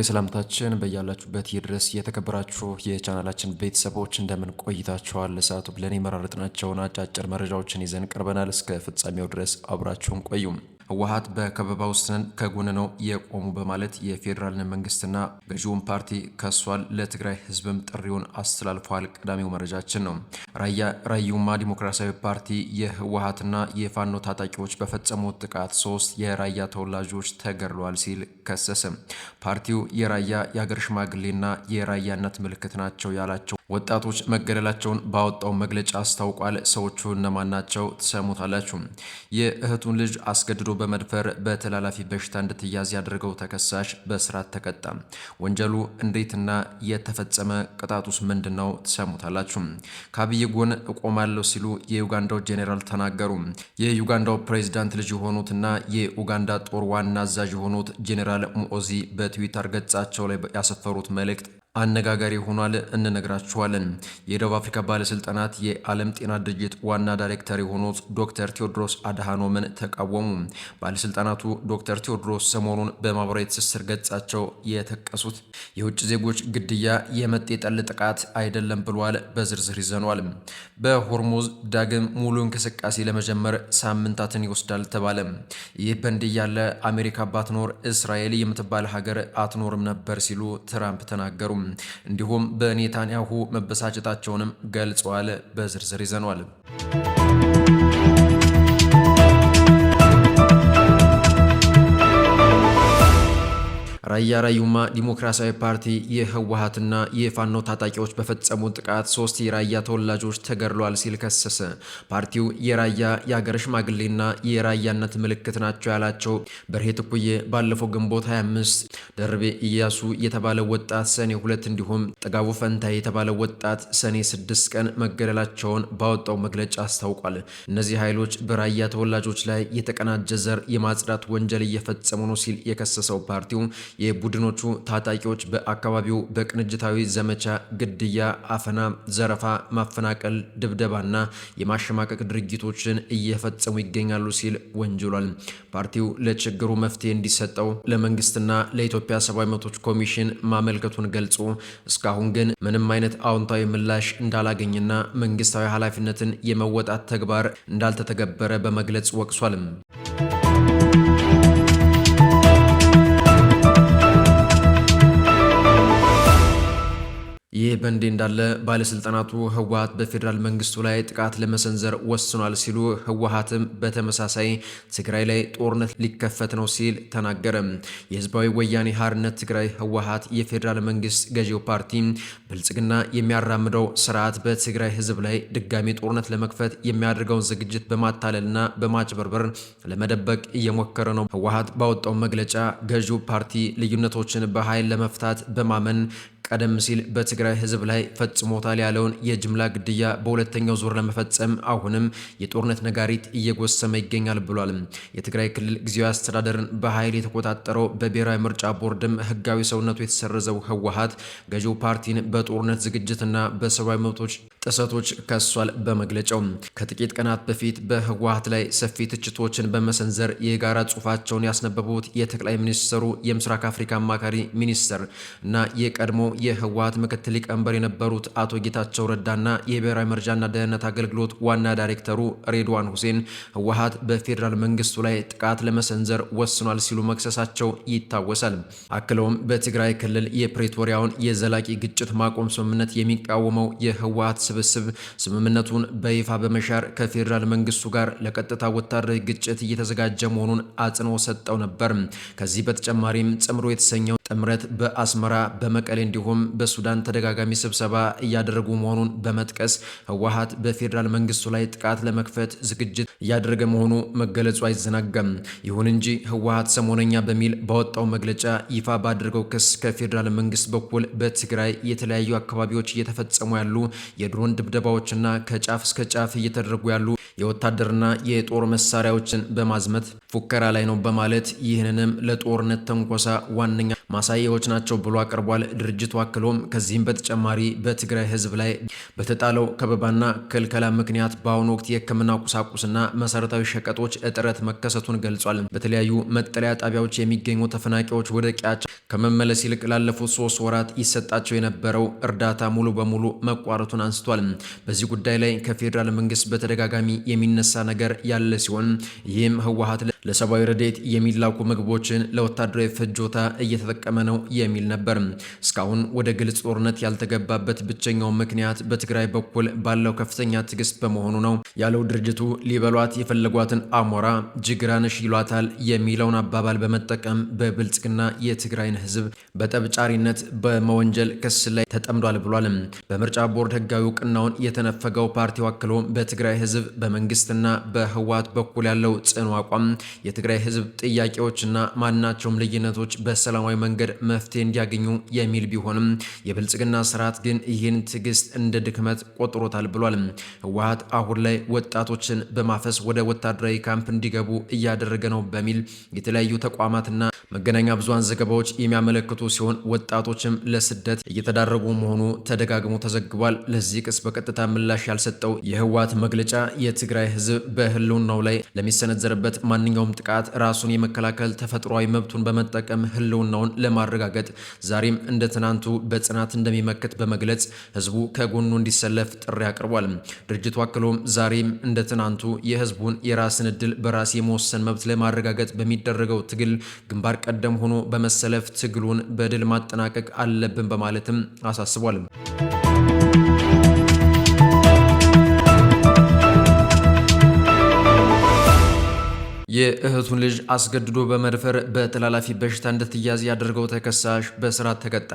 አክብሮታዊ ሰላምታችን በያላችሁበት ይድረስ። የተከበራችሁ የቻናላችን ቤተሰቦች እንደምን ቆይታችኋል? ለሰዓቱ ብለን የመራረጥናቸውን አጫጭር መረጃዎችን ይዘን ቀርበናል። እስከ ፍጻሜው ድረስ አብራችሁን ቆዩም። ህወሓት በከበባ ውስጥ ከጎን ነው የቆሙ በማለት የፌዴራል መንግስትና ገዢውን ፓርቲ ከሷል። ለትግራይ ህዝብም ጥሪውን አስተላልፏል። ቀዳሚው መረጃችን ነው። ራዩማ ዲሞክራሲያዊ ፓርቲ የህወሓትና የፋኖ ታጣቂዎች በፈጸሙት ጥቃት 3 የራያ ተወላጆች ተገድለዋል ሲል ከሰሰ። ፓርቲው የራያ የሀገር ሽማግሌና የራያነት ምልክት ናቸው ያላቸው ወጣቶች መገደላቸውን ባወጣው መግለጫ አስታውቋል። ሰዎቹ እነማን ናቸው? ትሰሙታላችሁ። የእህቱን ልጅ አስገድዶ በመድፈር በተላላፊ በሽታ እንድትያዝ ያደረገው ተከሳሽ በእስራት ተቀጣ። ወንጀሉ እንዴትና የተፈጸመ ቅጣቱስ ምንድነው? ትሰሙታላችሁ። ከአብይ ጎን እቆማለሁ ሲሉ የዩጋንዳው ጄኔራል ተናገሩ። የዩጋንዳው ፕሬዝዳንት ልጅ የሆኑትና የኡጋንዳ ጦር ዋና አዛዥ የሆኑት ጄኔራል ሙኦዚ በትዊተር ገጻቸው ላይ ያሰፈሩት መልእክት አነጋጋሪ ሆኗል። እንነግራችኋለን። የደቡብ አፍሪካ ባለስልጣናት የዓለም ጤና ድርጅት ዋና ዳይሬክተር የሆኑት ዶክተር ቴዎድሮስ አድሃኖምን ተቃወሙ። ባለስልጣናቱ ዶክተር ቴዎድሮስ ሰሞኑን በማህበራዊ ትስስር ገጻቸው የተጠቀሱት የውጭ ዜጎች ግድያ የመጤ ጠል ጥቃት አይደለም ብሏል። በዝርዝር ይዘኗል። በሆርሙዝ ዳግም ሙሉ እንቅስቃሴ ለመጀመር ሳምንታትን ይወስዳል ተባለ። ይህ በእንዲህ ያለ አሜሪካ ባትኖር እስራኤል የምትባል ሀገር አትኖርም ነበር ሲሉ ትራምፕ ተናገሩ። እንዲሁም በኔታንያሁ መበሳጨታቸውንም ገልጸዋል። በዝርዝር ይዘኗል። ራዩማ ዲሞክራሲያዊ ፓርቲ የህወሓትና የፋኖ ታጣቂዎች በፈጸሙት ጥቃት 3 የራያ ተወላጆች ተገድለዋል ሲል ከሰሰ። ፓርቲው የራያ የሀገር ሽማግሌና የራያነት ምልክት ናቸው ያላቸው በርሄ ትኩዬ ባለፈው ግንቦት 25፣ ደርቤ ኢያሱ የተባለ ወጣት ሰኔ 2 እንዲሁም ጥጋቡ ፈንታ የተባለ ወጣት ሰኔ 6 ቀን መገደላቸውን ባወጣው መግለጫ አስታውቋል። እነዚህ ኃይሎች በራያ ተወላጆች ላይ የተቀናጀ ዘር የማጽዳት ወንጀል እየፈጸሙ ነው ሲል የከሰሰው ፓርቲው የቡድኖቹ ታጣቂዎች በአካባቢው በቅንጅታዊ ዘመቻ ግድያ፣ አፈና፣ ዘረፋ፣ ማፈናቀል፣ ድብደባና የማሸማቀቅ ድርጊቶችን እየፈጸሙ ይገኛሉ ሲል ወንጅሏል። ፓርቲው ለችግሩ መፍትሄ እንዲሰጠው ለመንግስትና ለኢትዮጵያ ሰብአዊ መብቶች ኮሚሽን ማመልከቱን ገልጾ እስካሁን ግን ምንም አይነት አዎንታዊ ምላሽ እንዳላገኝና መንግስታዊ ኃላፊነትን የመወጣት ተግባር እንዳልተተገበረ በመግለጽ ወቅሷል። ይህ በእንዲህ እንዳለ ባለስልጣናቱ ህወሓት በፌዴራል መንግስቱ ላይ ጥቃት ለመሰንዘር ወስኗል ሲሉ ህወሓትም በተመሳሳይ ትግራይ ላይ ጦርነት ሊከፈት ነው ሲል ተናገረ። የህዝባዊ ወያኔ ሓርነት ትግራይ ህወሓት የፌዴራል መንግስት ገዢው ፓርቲ ብልጽግና የሚያራምደው ስርዓት በትግራይ ህዝብ ላይ ድጋሚ ጦርነት ለመክፈት የሚያደርገውን ዝግጅት በማታለልና በማጭበርበር ለመደበቅ እየሞከረ ነው። ህወሓት ባወጣው መግለጫ ገዢው ፓርቲ ልዩነቶችን በኃይል ለመፍታት በማመን ቀደም ሲል በትግራይ ህዝብ ላይ ፈጽሞታል ያለውን የጅምላ ግድያ በሁለተኛው ዙር ለመፈጸም አሁንም የጦርነት ነጋሪት እየጎሰመ ይገኛል ብሏል። የትግራይ ክልል ጊዜያዊ አስተዳደርን በኃይል የተቆጣጠረው በብሔራዊ ምርጫ ቦርድም ህጋዊ ሰውነቱ የተሰረዘው ህወሓት ገዢው ፓርቲን በጦርነት ዝግጅትና በሰብአዊ መብቶች ጥሰቶች ከሷል። በመግለጫው ከጥቂት ቀናት በፊት በህወሓት ላይ ሰፊ ትችቶችን በመሰንዘር የጋራ ጽሑፋቸውን ያስነበቡት የጠቅላይ ሚኒስትሩ የምስራቅ አፍሪካ አማካሪ ሚኒስትር እና የቀድሞ የህወሓት ምክትል ሊቀመንበር የነበሩት አቶ ጌታቸው ረዳና የብሔራዊ መረጃና ደህንነት አገልግሎት ዋና ዳይሬክተሩ ሬድዋን ሁሴን ህወሓት በፌዴራል መንግስቱ ላይ ጥቃት ለመሰንዘር ወስኗል ሲሉ መክሰሳቸው ይታወሳል። አክለውም በትግራይ ክልል የፕሬቶሪያውን የዘላቂ ግጭት ማቆም ስምምነት የሚቃወመው የህወሓት ስብስብ ስምምነቱን በይፋ በመሻር ከፌዴራል መንግስቱ ጋር ለቀጥታ ወታደራዊ ግጭት እየተዘጋጀ መሆኑን አጽንኦት ሰጠው ነበር። ከዚህ በተጨማሪም ጽምሮ የተሰኘው ጥምረት በአስመራ በመቀሌ እንዲሁም በሱዳን ተደጋጋሚ ስብሰባ እያደረጉ መሆኑን በመጥቀስ ህወሓት በፌዴራል መንግስቱ ላይ ጥቃት ለመክፈት ዝግጅት እያደረገ መሆኑ መገለጹ አይዘናጋም። ይሁን እንጂ ህወሓት ሰሞነኛ በሚል ባወጣው መግለጫ ይፋ ባደረገው ክስ ከፌዴራል መንግስት በኩል በትግራይ የተለያዩ አካባቢዎች እየተፈጸሙ ያሉ የድሮን ድብደባዎችና ከጫፍ እስከ ጫፍ እየተደረጉ ያሉ የወታደርና የጦር መሳሪያዎችን በማዝመት ፉከራ ላይ ነው በማለት ይህንንም ለጦርነት ተንኮሳ ዋነኛ ማሳያዎች ናቸው ብሎ አቅርቧል። ድርጅቱ አክሎም ከዚህም በተጨማሪ በትግራይ ህዝብ ላይ በተጣለው ከበባና ክልከላ ምክንያት በአሁኑ ወቅት የሕክምና ቁሳቁስና መሰረታዊ ሸቀጦች እጥረት መከሰቱን ገልጿል። በተለያዩ መጠለያ ጣቢያዎች የሚገኙ ተፈናቃዮች ወደ ቀያቸው ከመመለስ ይልቅ ላለፉት 3 ወራት ይሰጣቸው የነበረው እርዳታ ሙሉ በሙሉ መቋረጡን አንስቷል። በዚህ ጉዳይ ላይ ከፌዴራል መንግስት በተደጋጋሚ የሚነሳ ነገር ያለ ሲሆን ይህም ህወሓት ለሰብአዊ ረድኤት የሚላኩ ምግቦችን ለወታደራዊ ፍጆታ እየተጠቀመ ነው የሚል ነበር። እስካሁን ወደ ግልጽ ጦርነት ያልተገባበት ብቸኛው ምክንያት በትግራይ በኩል ባለው ከፍተኛ ትዕግስት በመሆኑ ነው ያለው ድርጅቱ ሊበሏት የፈለጓትን አሞራ ጅግራንሽ ይሏታል የሚለውን አባባል በመጠቀም በብልጽግና የትግራይን ህዝብ በጠብጫሪነት በመወንጀል ክስ ላይ ተጠምዷል ብሏል። በምርጫ ቦርድ ህጋዊ እውቅናውን የተነፈገው ፓርቲው አክሎ በትግራይ ህዝብ በመንግስትና በህወሓት በኩል ያለው ጽኑ አቋም የትግራይ ህዝብ ጥያቄዎችና ማናቸውም ልዩነቶች በሰላማዊ መንገድ መፍትሄ እንዲያገኙ የሚል ቢሆንም የብልጽግና ስርዓት ግን ይህን ትዕግስት እንደ ድክመት ቆጥሮታል ብሏል። ህወሓት አሁን ላይ ወጣቶችን በማፈስ ወደ ወታደራዊ ካምፕ እንዲገቡ እያደረገ ነው በሚል የተለያዩ ተቋማትና መገናኛ ብዙሃን ዘገባዎች የሚያመለክቱ ሲሆን ወጣቶችም ለስደት እየተዳረጉ መሆኑ ተደጋግሞ ተዘግቧል። ለዚህ ክስ በቀጥታ ምላሽ ያልሰጠው የህወሓት መግለጫ የትግራይ ህዝብ በህልውናው ላይ ለሚሰነዘርበት ማንኛውም ጥቃት ራሱን የመከላከል ተፈጥሯዊ መብቱን በመጠቀም ህልውናውን ለማረጋገጥ ዛሬም እንደ ትናንቱ በጽናት እንደሚመክት በመግለጽ ህዝቡ ከጎኑ እንዲሰለፍ ጥሪ አቅርቧል። ድርጅቱ አክሎም ዛሬም እንደ ትናንቱ የህዝቡን የራስን ዕድል በራስ የመወሰን መብት ለማረጋገጥ በሚደረገው ትግል ግንባር ቀደም ሆኖ በመሰለፍ ትግሉን በድል ማጠናቀቅ አለብን በማለትም አሳስቧል። የእህቱን ልጅ አስገድዶ በመድፈር በተላላፊ በሽታ እንድትያዝ ያደረገው ተከሳሽ በእስራት ተቀጣ።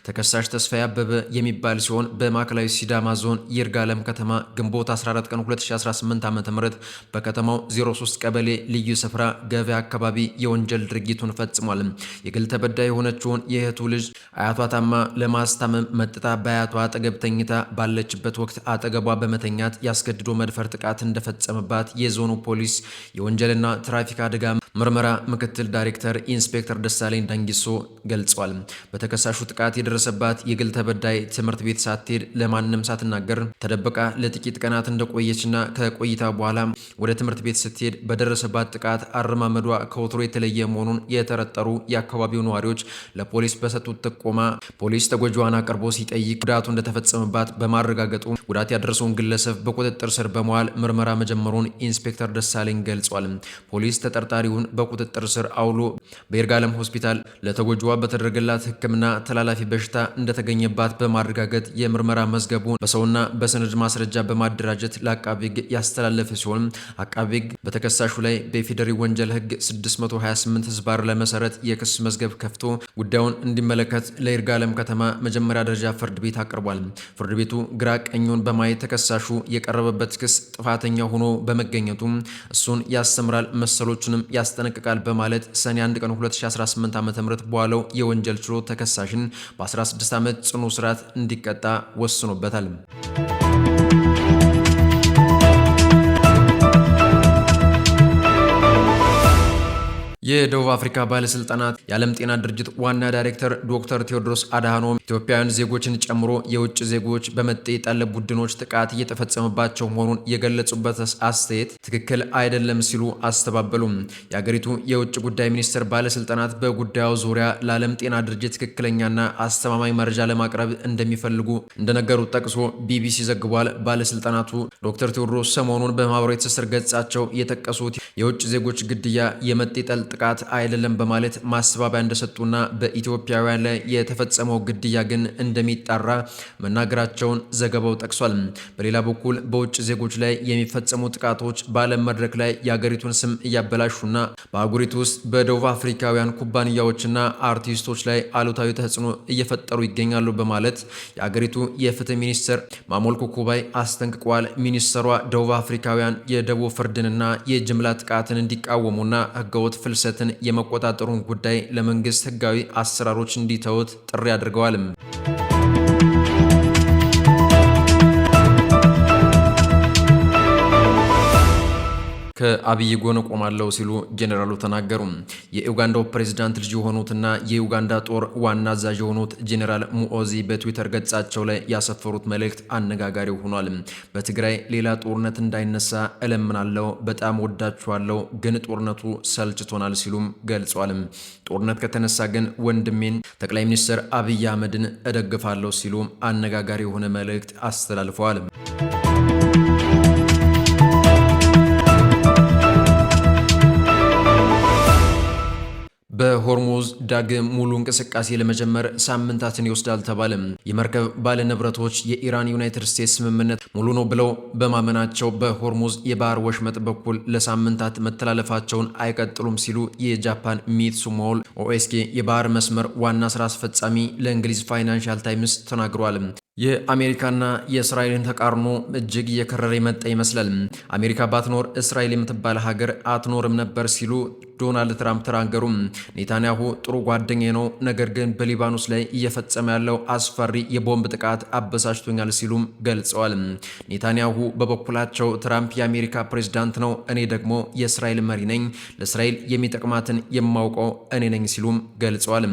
ተከሳሽ ተስፋዬ አበበ የሚባል ሲሆን በማዕከላዊ ሲዳማ ዞን ይርጋለም ከተማ ግንቦት 14 ቀን 2018 ዓ.ም በከተማው 03 ቀበሌ ልዩ ስፍራ ገበያ አካባቢ የወንጀል ድርጊቱን ፈጽሟል። የግል ተበዳይ የሆነችውን የእህቱ ልጅ አያቷ ታማ ለማስታመም መጥታ በአያቷ አጠገብ ተኝታ ባለችበት ወቅት አጠገቧ በመተኛት ያስገድዶ መድፈር ጥቃት እንደፈጸመባት የዞኑ ፖሊስ የወንጀልና ትራፊክ አደጋ ምርመራ ምክትል ዳይሬክተር ኢንስፔክተር ደሳለኝ ዳንጊሶ ገልጿል። በተከሳሹ ጥቃት የደረሰባት የግል ተበዳይ ትምህርት ቤት ሳትሄድ ለማንም ሳትናገር ተደብቃ ለጥቂት ቀናት እንደቆየችና ከቆይታ በኋላ ወደ ትምህርት ቤት ስትሄድ በደረሰባት ጥቃት አረማመዷ ከወትሮ የተለየ መሆኑን የተጠረጠሩ የአካባቢው ነዋሪዎች ለፖሊስ በሰጡት ጥቆማ ፖሊስ ተጎጂዋን አቅርቦ ሲጠይቅ ጉዳቱ እንደተፈጸመባት በማረጋገጡ ጉዳት ያደረሰውን ግለሰብ በቁጥጥር ስር በመዋል ምርመራ መጀመሩን ኢንስፔክተር ደሳለኝ ገልጿል። ፖሊስ ተጠርጣሪውን በቁጥጥር ስር አውሎ በይርጋለም ሆስፒታል ለተጎጂዋ በተደረገላት ሕክምና ተላላፊ በሽታ እንደተገኘባት በማረጋገጥ የምርመራ መዝገቡን በሰውና በሰነድ ማስረጃ በማደራጀት ለአቃቤ ሕግ ያስተላለፈ ሲሆን አቃቤ ሕግ በተከሳሹ ላይ በፌዴራል ወንጀል ሕግ 628 ህዝባር ለመሰረት የክስ መዝገብ ከፍቶ ጉዳዩን እንዲመለከት ለይርጋለም ከተማ መጀመሪያ ደረጃ ፍርድ ቤት አቅርቧል። ፍርድ ቤቱ ግራ ቀኙን በማየት ተከሳሹ የቀረበበት ክስ ጥፋተኛ ሆኖ በመገኘቱ እሱን ያስተምራል መሰሎቹንም ያስጠነቅቃል በማለት ሰኔ 1 ቀን 2018 ዓ.ም በዋለው የወንጀል ችሎት ተከሳሽን በ16 ዓመት ጽኑ እስራት እንዲቀጣ ወስኖበታል። የደቡብ አፍሪካ ባለስልጣናት የዓለም ጤና ድርጅት ዋና ዳይሬክተር ዶክተር ቴዎድሮስ አድሃኖም ኢትዮጵያውያን ዜጎችን ጨምሮ የውጭ ዜጎች በመጤ የጣለ ቡድኖች ጥቃት እየተፈጸመባቸው መሆኑን የገለጹበት አስተያየት ትክክል አይደለም ሲሉ አስተባበሉም። የአገሪቱ የውጭ ጉዳይ ሚኒስቴር ባለስልጣናት በጉዳዩ ዙሪያ ለዓለም ጤና ድርጅት ትክክለኛና አስተማማኝ መረጃ ለማቅረብ እንደሚፈልጉ እንደነገሩት ጠቅሶ ቢቢሲ ዘግቧል። ባለስልጣናቱ ዶክተር ቴዎድሮስ ሰሞኑን በማህበራዊ ትስስር ገጻቸው የጠቀሱት የውጭ ዜጎች ግድያ የመጤ ጠል ጥቃት አይደለም በማለት ማስተባበያ እንደሰጡና በኢትዮጵያውያን ላይ የተፈጸመው ግድያ ግን እንደሚጣራ መናገራቸውን ዘገባው ጠቅሷል። በሌላ በኩል በውጭ ዜጎች ላይ የሚፈጸሙ ጥቃቶች በዓለም መድረክ ላይ የአገሪቱን ስም እያበላሹና በአህጉሪቱ ውስጥ በደቡብ አፍሪካውያን ኩባንያዎችና አርቲስቶች ላይ አሉታዊ ተጽዕኖ እየፈጠሩ ይገኛሉ በማለት የአገሪቱ የፍትህ ሚኒስትር ማሞልኩ ኩባይ አስጠንቅቋል። ሚኒስትሯ ደቡብ አፍሪካውያን የደቡብ ፍርድንና የጅምላ ጥቃትን እንዲቃወሙና ህገወጥ ፍልሰትን የመቆጣጠሩን ጉዳይ ለመንግስት ህጋዊ አሰራሮች እንዲተውት ጥሪ አድርገዋል። ከአብይ ጎን ቆማለሁ ሲሉ ጄኔራሉ ተናገሩ። የኡጋንዳው ፕሬዝዳንት ልጅ የሆኑትና የኡጋንዳ ጦር ዋና አዛዥ የሆኑት ጄኔራል ሙኦዚ በትዊተር ገጻቸው ላይ ያሰፈሩት መልእክት አነጋጋሪ ሆኗል። በትግራይ ሌላ ጦርነት እንዳይነሳ እለምናለሁ፣ በጣም ወዳችኋለሁ፣ ግን ጦርነቱ ሰልችቶናል ሲሉም ገልጸዋል። ጦርነት ከተነሳ ግን ወንድሜን ጠቅላይ ሚኒስትር አብይ አህመድን እደግፋለሁ ሲሉ አነጋጋሪ የሆነ መልእክት አስተላልፈዋል። በሆርሙዝ ዳግም ሙሉ እንቅስቃሴ ለመጀመር ሳምንታትን ይወስዳል ተባለ። የመርከብ ባለንብረቶች የኢራን ዩናይትድ ስቴትስ ስምምነት ሙሉ ነው ብለው በማመናቸው በሆርሙዝ የባህር ወሽመጥ በኩል ለሳምንታት መተላለፋቸውን አይቀጥሉም ሲሉ የጃፓን ሚትሱሞል ኦኤስኬ የባህር መስመር ዋና ስራ አስፈጻሚ ለእንግሊዝ ፋይናንሻል ታይምስ ተናግሯል። የአሜሪካና የእስራኤልን ተቃርኖ እጅግ እየከረረ የመጣ ይመስላል። አሜሪካ ባትኖር እስራኤል የምትባል ሀገር አትኖርም ነበር ሲሉ ዶናልድ ትራምፕ ተናገሩ። ኔታንያሁ ጥሩ ጓደኛዬ ነው፣ ነገር ግን በሊባኖስ ላይ እየፈጸመ ያለው አስፈሪ የቦምብ ጥቃት አበሳጭቶኛል ሲሉም ገልጸዋል። ኔታንያሁ በበኩላቸው ትራምፕ የአሜሪካ ፕሬዝዳንት ነው፣ እኔ ደግሞ የእስራኤል መሪ ነኝ፣ ለእስራኤል የሚጠቅማትን የማውቀው እኔ ነኝ ሲሉም ገልጸዋል።